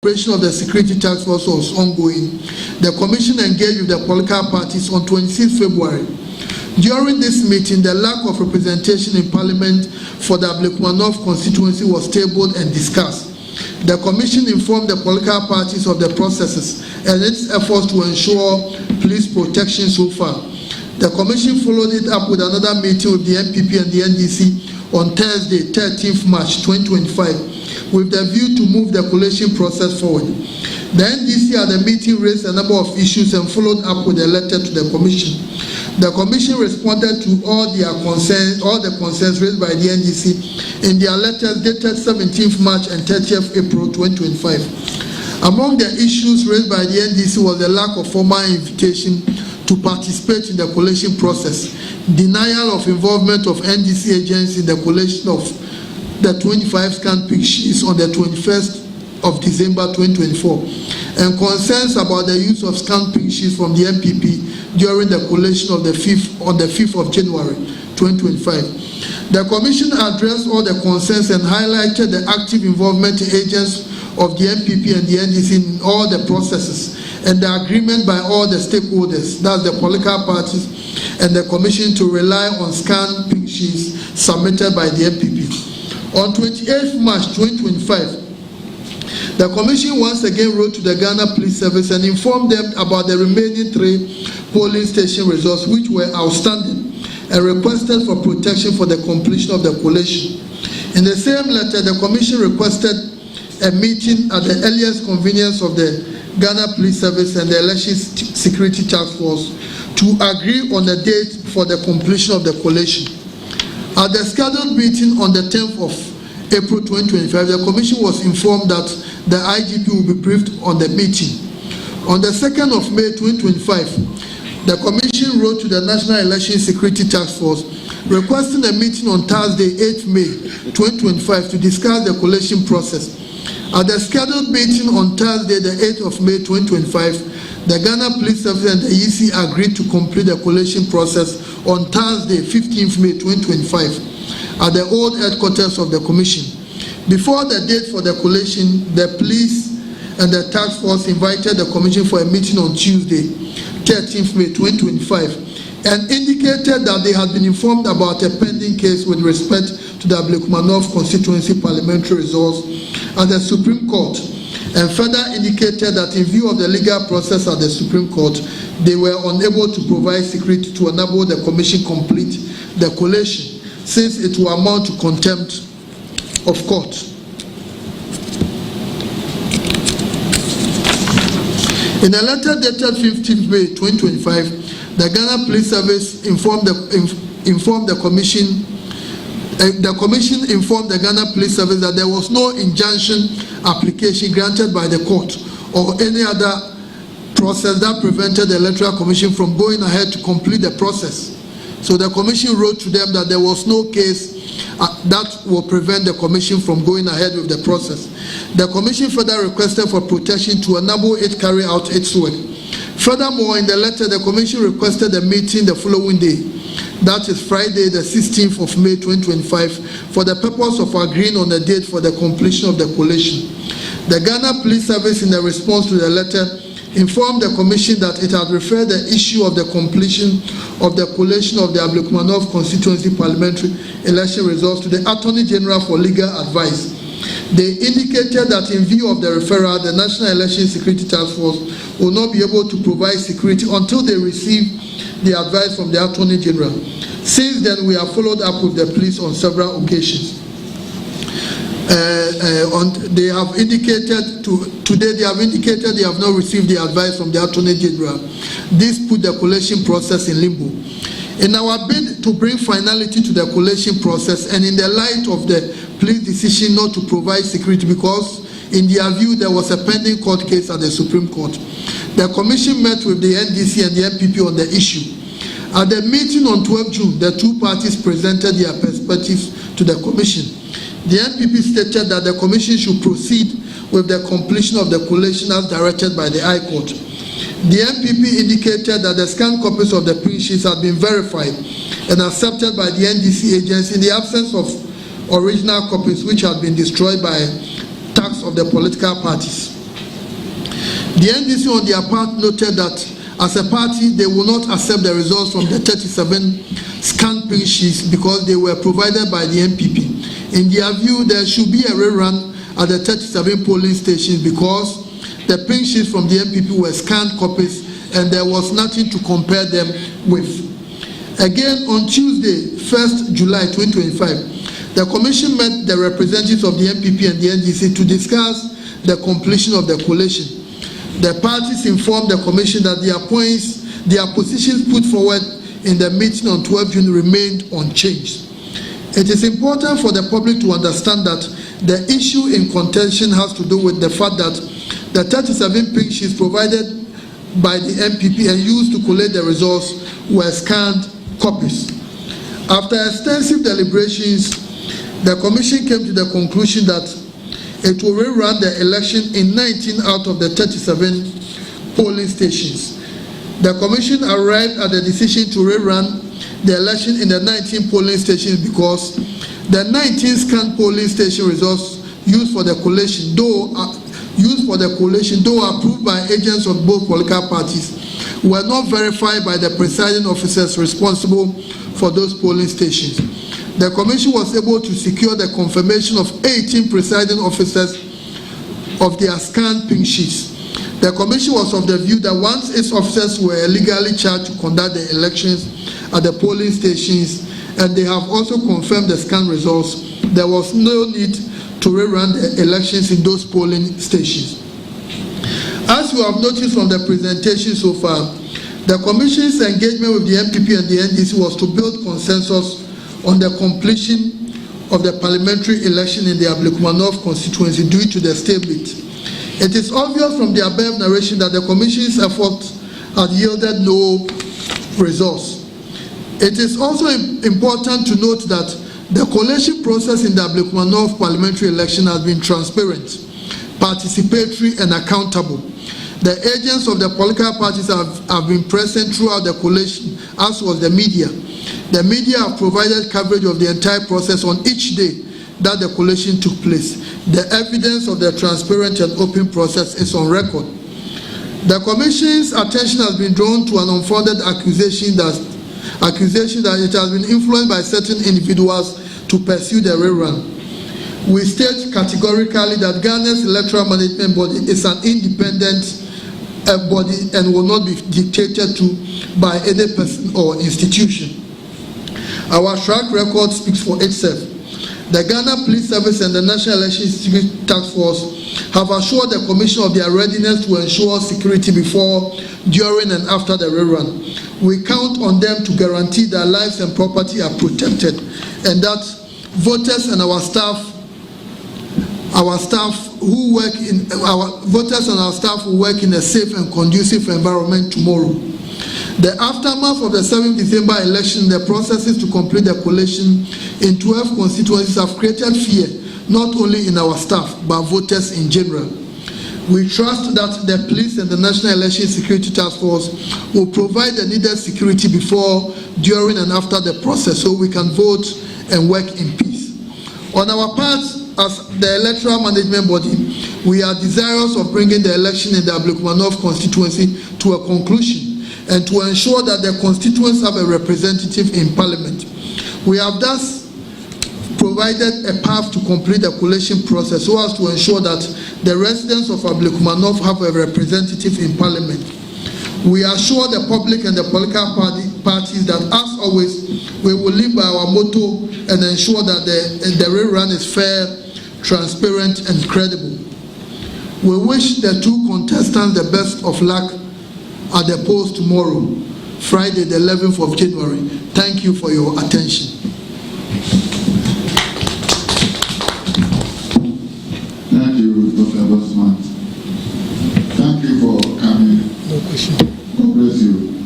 operation of the security task force was ongoing, the commission engaged with the political parties on 26 February. During this meeting, the lack of representation in Parliament for the Ablekuma North constituency was tabled and discussed. The commission informed the political parties of the processes and its efforts to ensure police protection so far. The commission followed it up with another meeting with the NPP and the NDC on Thursday, 13th March 2025. with the view to move the collation process forward. The NDC at the meeting raised a number of issues and followed up with a letter to the Commission. The Commission responded to all the concerns raised by the NDC in their letters dated 17th March and 30th April 2025. Among the issues raised by the NDC was the lack of formal invitation to participate in the collation process, denial of involvement of NDC agents in the collation of the 25 scanned pick sheets on the 21st of December 2024, and concerns about the use of scanned pick sheets from the MPP during the collation of the 5th of January 2025. The Commission addressed all the concerns and highlighted the active involvement of agents of the MPP and the NDC in all the processes and the agreement by all the stakeholders, that's the political parties and the Commission, to rely on scanned pick sheets submitted by the MPP. On 28th March 2025, the Commission once again wrote to the Ghana Police Service and informed them about the remaining 3 polling station results which were outstanding and requested for protection for the completion of the collation. In the same letter, the Commission requested a meeting at the earliest convenience of the Ghana Police Service and the Election Security Task Force to agree on a date for the completion of the collation. At the scheduled meeting on the 10th of April 2025, the Commission was informed that the IGP will be briefed on the meeting. On the 2nd of May 2025, the Commission wrote to the National Election Security Task Force requesting a meeting on Thursday, 8th May 2025 to discuss the collation process. At the scheduled meeting on Thursday, the 8th of May 2025, the Ghana Police Service and the EC agreed to complete the collation process on Thursday, 15th May 2025, at the old headquarters of the Commission. Before the date for the collation, the police and the task force invited the Commission for a meeting on Tuesday, 13th May 2025, and indicated that they had been informed about a pending case with respect to the Ablekuma North constituency parliamentary results at the Supreme Court, and further indicated that in view of the legal process at the Supreme Court, they were unable to provide security to enable the Commission complete the collation, since it will amount to contempt of court. In a letter dated 15th May 2025, the Ghana Police Service informed the Commission. The Commission informed the Ghana Police Service that there was no injunction application granted by the court or any other process that prevented the Electoral Commission from going ahead to complete the process. So the Commission wrote to them that there was no case that will prevent the Commission from going ahead with the process. The Commission further requested for protection to enable it carry out its work. Furthermore, in the letter, the Commission requested a meeting the following day, that is Friday, the 16th of May 2025, for the purpose of agreeing on the date for the completion of the collation. The Ghana Police Service, in the response to the letter, informed the Commission that it had referred the issue of the completion of the collation of the Ablekuma North constituency parliamentary election results to the Attorney General for legal advice. They indicated that in view of the referral, the National Election Security Task Force will not be able to provide security until they receive the advice from the Attorney General. Since then, we have followed up with the police on several occasions. They have indicated they have not received the advice from the Attorney General. This put the collation process in limbo. In our bid to bring finality to the collation process, and in the light of the police decision not to provide security because in their view there was a pending court case at the Supreme Court, the Commission met with the NDC and the MPP on the issue. At the meeting on 12 June, the two parties presented their perspectives to the Commission. The MPP stated that the Commission should proceed with the completion of the collation as directed by the High Court. The MPP indicated that the scanned copies of the print sheets had been verified and accepted by the NDC agents in the absence of original copies which had been destroyed by attacks of the political parties. The NDC on their part noted that as a party, they will not accept the results from the 37 scanned pink sheets because they were provided by the MPP. In their view, there should be a rerun at the 37 polling stations because the pink sheets from the MPP were scanned copies and there was nothing to compare them with. Again, on Tuesday, 1st July 2025, the Commission met the representatives of the MPP and the NDC to discuss the completion of the collation. The parties informed the Commission that their positions put forward in the meeting on 12 June remained unchanged. It is important for the public to understand that the issue in contention has to do with the fact that the 37 pink sheets provided by the MPP and used to collate the results were scanned copies. After extensive deliberations, the Commission came to the conclusion that it will rerun the election in 19 out of the 37 polling stations. The Commission arrived at the decision to rerun the election in the 19 polling stations because the 19 scanned polling station results used for the collation, though approved by agents of both political parties, were not verified by the presiding officers responsible for those polling stations. The Commission was able to secure the confirmation of 18 presiding officers of their scanned pink sheets. The Commission was of the view that once its officers were legally charged to conduct the elections at the polling stations and they have also confirmed the scanned results, there was no need to rerun the elections in those polling stations. As you have noticed from the presentation so far, the Commission's engagement with the MPP and the NDC was to build consensus on the completion of the parliamentary election in the Ablekuma North constituency due to the stalemate. It is obvious from the above narration that the Commission's efforts had yielded no results. It is also important to note that the collation process in the Ablekuma North parliamentary election has been transparent, participatory, and accountable. The agents of the political parties have been present throughout the collation, as was the media. The media have provided coverage of the entire process on each day that the collation took place. The evidence of the transparent and open process is on record. The Commission's attention has been drawn to an unfounded accusation that it has been influenced by certain individuals to pursue the rerun. We state categorically that Ghana's electoral management body is an independent body and will not be dictated to by any person or institution. Our track record speaks for itself. The Ghana Police Service and the National Election Security Task Force have assured the Commission of their readiness to ensure security before, during, and after the rerun. We count on them to guarantee that lives and property are protected and that voters and our staff who work in a safe and conducive environment tomorrow. The aftermath of the 7th December election, the processes to complete the collation in 12 constituencies have created fear, not only in our staff, but voters in general. We trust that the police and the National Election Security Task Force will provide the needed security before, during, and after the process so we can vote and work in peace. On our part, as the electoral management body, we are desirous of bringing the election in the Ablekuma North constituency to a conclusion and to ensure that the constituents have a representative in Parliament. We have thus provided a path to complete the collation process so as to ensure that the residents of Ablekuma North have a representative in Parliament. We assure the public and the political parties that, as always, we will live by our motto and ensure that the rerun is fair, transparent, and credible. We wish the two contestants the best of luck at the polls tomorrow, Friday, the 11th of January. Thank you for your attention. Thank you, Dr. Bosman. Thank you for coming. No question. God bless you.